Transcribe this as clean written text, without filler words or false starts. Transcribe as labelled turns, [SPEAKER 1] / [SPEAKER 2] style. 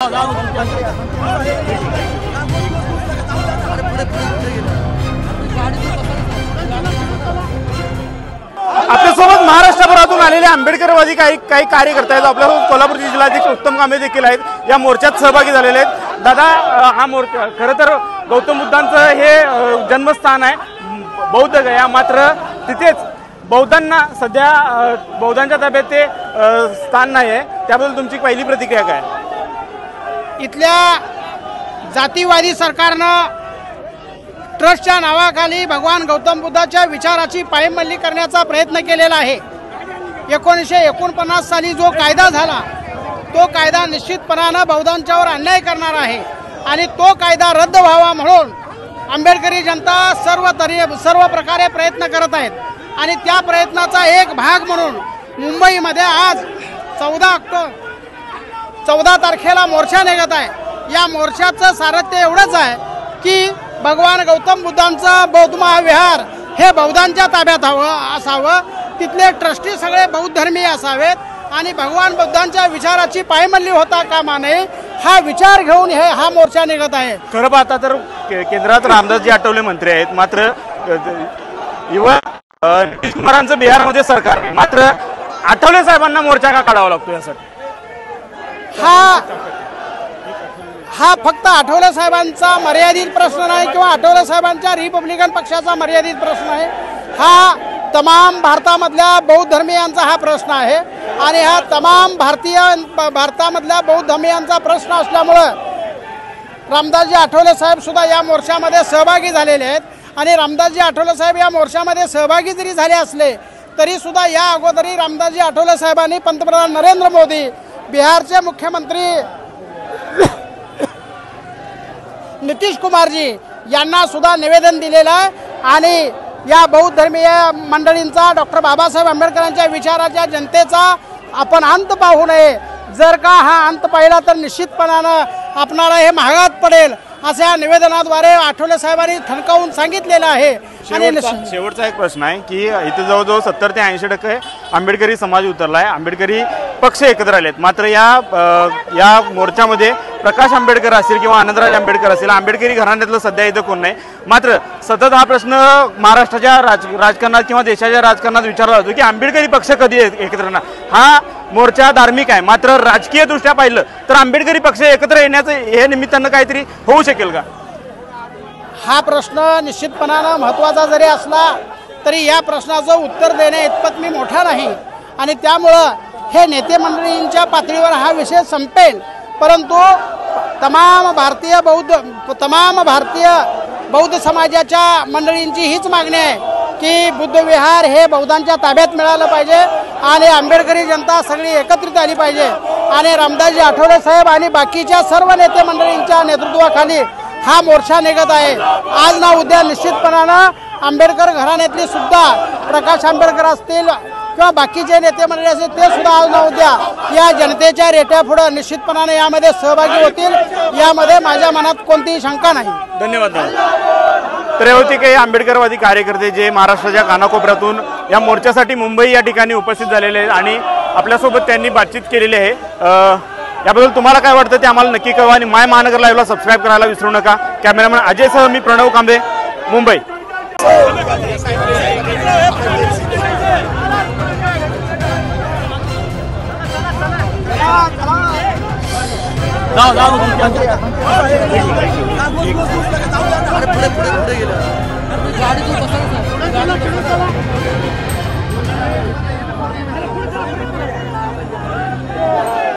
[SPEAKER 1] आपल्यासोबत महाराष्ट्रभरातून आलेले आंबेडकरवादी काही कार्यकर्ते आहेत। आपल्यासोबत कोल्हापूर जिल्हाध्यक्ष उत्तम कांबळे देखील आहेत, या मोर्चात सहभागी झालेले आहेत। दादा, हा मोर्चा खरं तर गौतम बुद्धांचं हे जन्मस्थान आहे बौद्ध गया, मात्र तिथेच बौद्धांना सध्या बौद्धांच्या ताब्यात ते स्थान नाही आहे, त्याबद्दल तुमची पहिली प्रतिक्रिया काय?
[SPEAKER 2] इथल्या जातीवादी सरकारनं ट्रस्टच्या नावाखाली भगवान गौतम बुद्धाच्या विचाराची पायमल्ली करण्याचा प्रयत्न केलेला आहे। 1949 साली जो कायदा झाला तो कायदा निश्चितपणानं बौद्धांच्यावर अन्याय करणार आहे आणि तो कायदा रद्द व्हावा म्हणून आंबेडकरी जनता सर्व प्रकारे प्रयत्न करत आहेत आणि त्या प्रयत्नाचा एक भाग म्हणून मुंबईमध्ये आज 14 तारखेला मोर्चा निघत आहे। या मोर्चाचं सारथ्य एवढंच आहे की भगवान गौतम बुद्धांचा बौद्ध महाविहार हे बौद्धांच्या ताब्यात असावं, तिथले ट्रस्टी सगळे बौद्ध धर्मीय असावेत आणि भगवान बुद्धांच्या विचाराची पायमल्ली होता कामा नये, हा विचार घेऊन हा मोर्चा निघत आहे।
[SPEAKER 1] खरं पाहता तर केंद्रात रामदासजी आठवले मंत्री आहेत, मात्र युवा नितीश कुमारांचं बिहारमध्ये सरकार, मात्र आठवले साहेबांना मोर्चा का काढावा लागतो यासाठी?
[SPEAKER 2] हा फक्त आठवले साहेबांचा मर्यादित प्रश्न नाही किंवा आठवले साहेबांच्या रिपब्लिकन पक्षाचा मर्यादित प्रश्न आहे, हा तमाम भारतामधल्या बौद्ध धर्मीयांचा हा प्रश्न आहे आणि हा तमाम भारतामधल्या बौद्ध धर्मीयांचा प्रश्न असल्यामुळं रामदासजी आठवले साहेब सुद्धा या मोर्चामध्ये सहभागी झालेले आहेत आणि रामदासजी आठवले साहेब या मोर्चामध्ये सहभागी जरी झाले असले तरी सुद्धा या अगोदरी रामदासजी आठवले साहेबांनी पंतप्रधान नरेंद्र मोदी, बिहारचे मुख्यमंत्री नितीश कुमारजी यांना सुद्धा निवेदन दिलेलं आहे आणि या बौद्ध धर्मीय मंडळींचा, डॉक्टर बाबासाहेब आंबेडकरांच्या विचाराच्या जनतेचा आपण अंत पाहू नये। जर का हा अंत पाहिला तर निश्चितपणानं आपणाला हे महागात पडेल अशा निवेदनाद्वारे आठवले साहेबांनी ठणकावून सांगितलेलं आहे।
[SPEAKER 1] शेवटचा एक प्रश्न आहे की इथे जवळजवळ 70 ते 80% आंबेडकरी समाज उतरला आहे, आंबेडकरी पक्ष एकत्र आलेत, मात्र या मोर्चामध्ये प्रकाश आंबेडकर असतील किंवा आनंदराज आंबेडकर असतील, आंबेडकरी घराण्यातलं सध्या इथं कोण नाही, मात्र सतत हा प्रश्न महाराष्ट्राच्या राजकारणात किंवा देशाच्या राजकारणात विचारला जातो की आंबेडकरी पक्ष कधी एकत्र येणार। हा मोर्चा धार्मिक आहे, मात्र राजकीय दृष्ट्या पाहिलं तर आंबेडकरी पक्ष एकत्र येण्याचं हे निमित्तानं काहीतरी होऊ शकेल का?
[SPEAKER 2] हा प्रश्न निश्चितपणानं महत्त्वाचा जरी असला तरी या प्रश्नाचं उत्तर देण्या इतपत मी मोठा नाही आणि त्यामुळं हे नेते मंडळींच्या पातळीवर हा विषय संपेल, परंतु तमाम भारतीय बौद्ध समाजाच्या मंडळींची हीच मागणी आहे की बुद्ध विहार हे बौद्धांच्या ताब्यात मिळालं पाहिजे आणि आंबेडकरी जनता सगळी एकत्रित आली पाहिजे आणि रामदासजी आठवले साहेब आणि बाकीच्या सर्व नेते मंडळींच्या नेतृत्वाखाली हा मोर्चा निघत आहे। आज ना उद्या निश्चितपणानं आंबेडकर घराण्यातली सुद्धा प्रकाश आंबेडकर असतील किंवा बाकीचे नेते मंडळी असतील ते सुद्धा आज ना उद्या या जनतेच्या रेट्यापुढं निश्चितपणाने यामध्ये सहभागी होतील, यामध्ये माझ्या मनात कोणतीही शंका नाही।
[SPEAKER 1] धन्यवाद। तर होती काही आंबेडकरवादी कार्यकर्ते जे महाराष्ट्राच्या कानाकोपऱ्यातून या मोर्चासाठी मुंबई या ठिकाणी उपस्थित झालेले आहेत आणि आपल्यासोबत त्यांनी बातचीत केलेली आहे। याबद्दल तुम्हाला काय वाटतं ते आम्हाला नक्की कळवा आणि माय महानगर लाईव्हला सबस्क्राईब करायला विसरू नका। कॅमेरामॅन अजयसह मी प्रणव कांबळे, मुंबई।
[SPEAKER 3] गाडी